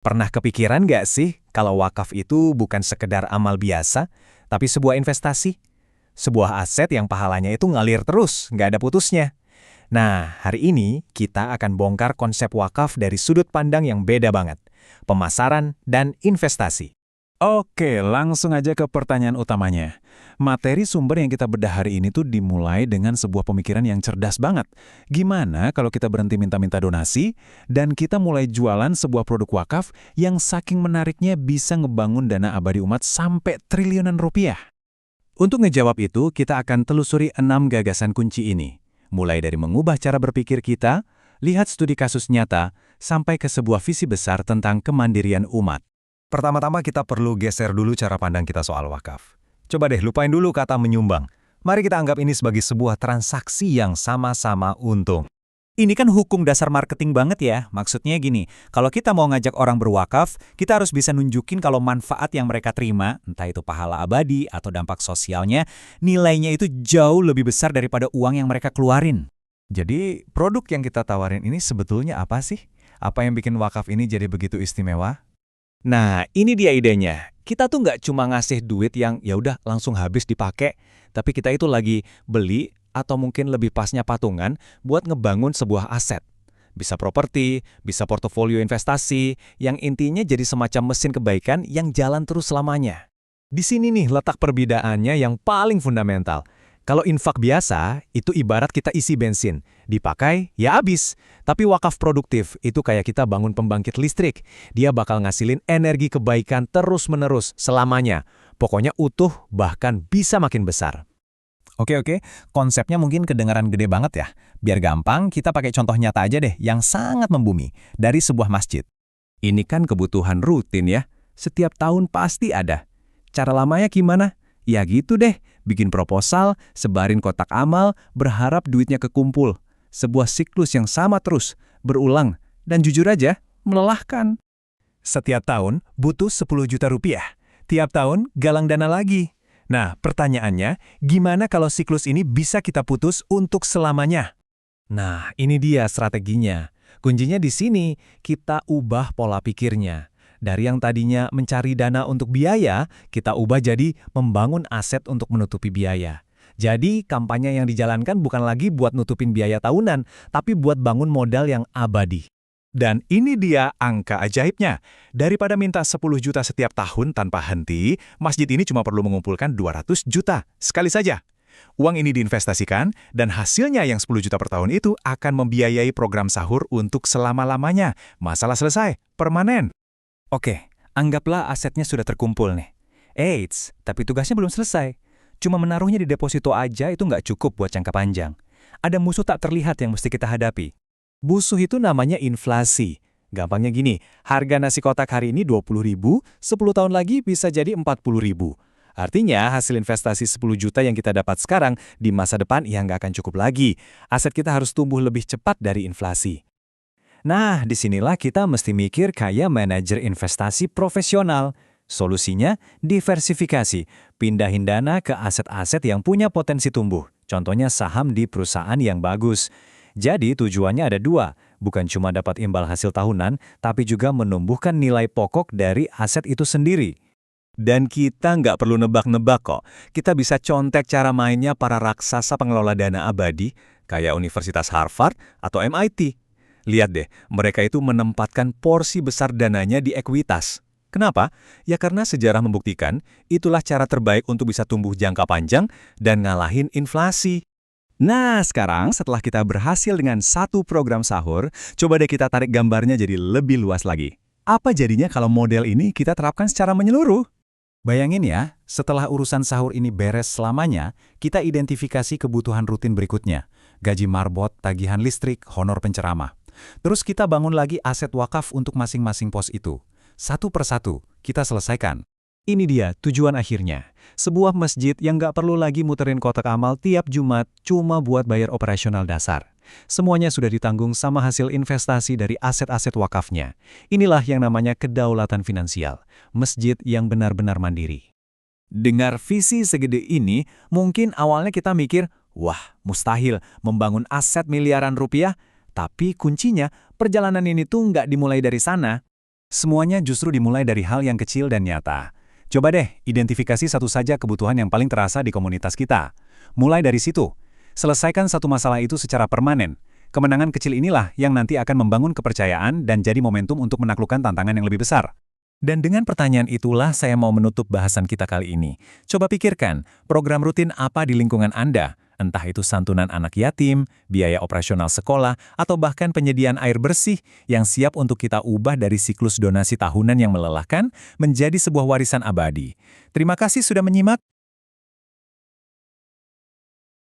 Pernah kepikiran nggak sih kalau wakaf itu bukan sekedar amal biasa, tapi sebuah investasi? Sebuah aset yang pahalanya itu ngalir terus, nggak ada putusnya. Nah, hari ini kita akan bongkar konsep wakaf dari sudut pandang yang beda banget. Pemasaran dan investasi. Oke, langsung aja ke pertanyaan utamanya. Materi sumber yang kita bedah hari ini tuh dimulai dengan sebuah pemikiran yang cerdas banget. Gimana kalau kita berhenti minta-minta donasi, dan kita mulai jualan sebuah produk wakaf yang saking menariknya bisa ngebangun dana abadi umat sampai triliunan rupiah? Untuk ngejawab itu, kita akan telusuri 6 gagasan kunci ini. Mulai dari mengubah cara berpikir kita, lihat studi kasus nyata, sampai ke sebuah visi besar tentang kemandirian umat. Pertama-tama kita perlu geser dulu cara pandang kita soal wakaf. Coba deh lupain dulu kata menyumbang. Mari kita anggap ini sebagai sebuah transaksi yang sama-sama untung. Ini kan hukum dasar marketing banget ya. Maksudnya gini, kalau kita mau ngajak orang berwakaf, kita harus bisa nunjukin kalau manfaat yang mereka terima, entah itu pahala abadi atau dampak sosialnya, nilainya itu jauh lebih besar daripada uang yang mereka keluarin. Jadi, produk yang kita tawarin ini sebetulnya apa sih? Apa yang bikin wakaf ini jadi begitu istimewa? Nah, ini dia idenya. Kita tuh nggak cuma ngasih duit yang ya udah langsung habis dipakai, tapi kita itu lagi beli atau mungkin lebih pasnya patungan buat ngebangun sebuah aset. Bisa properti, bisa portofolio investasi, yang intinya jadi semacam mesin kebaikan yang jalan terus selamanya. Di sini nih letak perbedaannya yang paling fundamental. Kalau infak biasa, itu ibarat kita isi bensin. Dipakai, ya habis. Tapi wakaf produktif, itu kayak kita bangun pembangkit listrik. Dia bakal ngasilin energi kebaikan terus-menerus, selamanya. Pokoknya utuh, bahkan bisa makin besar. Oke, konsepnya mungkin kedengaran gede banget ya. Biar gampang, kita pakai contoh nyata aja deh, yang sangat membumi, dari sebuah masjid. Ini kan kebutuhan rutin ya. Setiap tahun pasti ada. Cara lamanya gimana? Ya gitu deh, bikin proposal, sebarin kotak amal, berharap duitnya kekumpul. Sebuah siklus yang sama terus, berulang, dan jujur aja, melelahkan. Setiap tahun butuh 10 juta rupiah. Tiap tahun galang dana lagi. Nah, pertanyaannya, gimana kalau siklus ini bisa kita putus untuk selamanya? Nah, ini dia strateginya. Kuncinya di sini, kita ubah pola pikirnya. Dari yang tadinya mencari dana untuk biaya, kita ubah jadi membangun aset untuk menutupi biaya. Jadi, kampanye yang dijalankan bukan lagi buat nutupin biaya tahunan, tapi buat bangun modal yang abadi. Dan ini dia angka ajaibnya. Daripada minta 10 juta setiap tahun tanpa henti, masjid ini cuma perlu mengumpulkan 200 juta. Sekali saja. Uang ini diinvestasikan, dan hasilnya yang 10 juta per tahun itu akan membiayai program sahur untuk selama-lamanya. Masalah selesai, permanen. Oke, anggaplah asetnya sudah terkumpul nih. Eits, tapi tugasnya belum selesai. Cuma menaruhnya di deposito aja itu nggak cukup buat jangka panjang. Ada musuh tak terlihat yang mesti kita hadapi. Musuh itu namanya inflasi. Gampangnya gini, harga nasi kotak hari ini 20.000, 10 tahun lagi bisa jadi 40.000. Artinya hasil investasi 10 juta yang kita dapat sekarang di masa depan ya nggak akan cukup lagi. Aset kita harus tumbuh lebih cepat dari inflasi. Nah, disinilah kita mesti mikir kayak manajer investasi profesional. Solusinya, diversifikasi. Pindahin dana ke aset-aset yang punya potensi tumbuh. Contohnya saham di perusahaan yang bagus. Jadi tujuannya ada dua, bukan cuma dapat imbal hasil tahunan, tapi juga menumbuhkan nilai pokok dari aset itu sendiri. Dan kita nggak perlu nebak-nebak kok. Kita bisa contek cara mainnya para raksasa pengelola dana abadi, kayak Universitas Harvard atau MIT. Lihat deh, mereka itu menempatkan porsi besar dananya di ekuitas. Kenapa? Ya karena sejarah membuktikan itulah cara terbaik untuk bisa tumbuh jangka panjang dan ngalahin inflasi. Nah, sekarang setelah kita berhasil dengan satu program sahur, coba deh kita tarik gambarnya jadi lebih luas lagi. Apa jadinya kalau model ini kita terapkan secara menyeluruh? Bayangin ya, setelah urusan sahur ini beres selamanya, kita identifikasi kebutuhan rutin berikutnya. Gaji marbot, tagihan listrik, honor penceramah. Terus kita bangun lagi aset wakaf untuk masing-masing pos itu. Satu persatu, kita selesaikan. Ini dia tujuan akhirnya. Sebuah masjid yang nggak perlu lagi muterin kotak amal tiap Jumat cuma buat bayar operasional dasar. Semuanya sudah ditanggung sama hasil investasi dari aset-aset wakafnya. Inilah yang namanya kedaulatan finansial. Masjid yang benar-benar mandiri. Dengar visi segede ini, mungkin awalnya kita mikir, wah mustahil membangun aset miliaran rupiah. Tapi kuncinya, perjalanan ini tuh nggak dimulai dari sana. Semuanya justru dimulai dari hal yang kecil dan nyata. Coba deh, identifikasi satu saja kebutuhan yang paling terasa di komunitas kita. Mulai dari situ. Selesaikan satu masalah itu secara permanen. Kemenangan kecil inilah yang nanti akan membangun kepercayaan dan jadi momentum untuk menaklukkan tantangan yang lebih besar. Dan dengan pertanyaan itulah saya mau menutup bahasan kita kali ini. Coba pikirkan, program rutin apa di lingkungan Anda? Entah itu santunan anak yatim, biaya operasional sekolah, atau bahkan penyediaan air bersih yang siap untuk kita ubah dari siklus donasi tahunan yang melelahkan menjadi sebuah warisan abadi. Terima kasih sudah menyimak.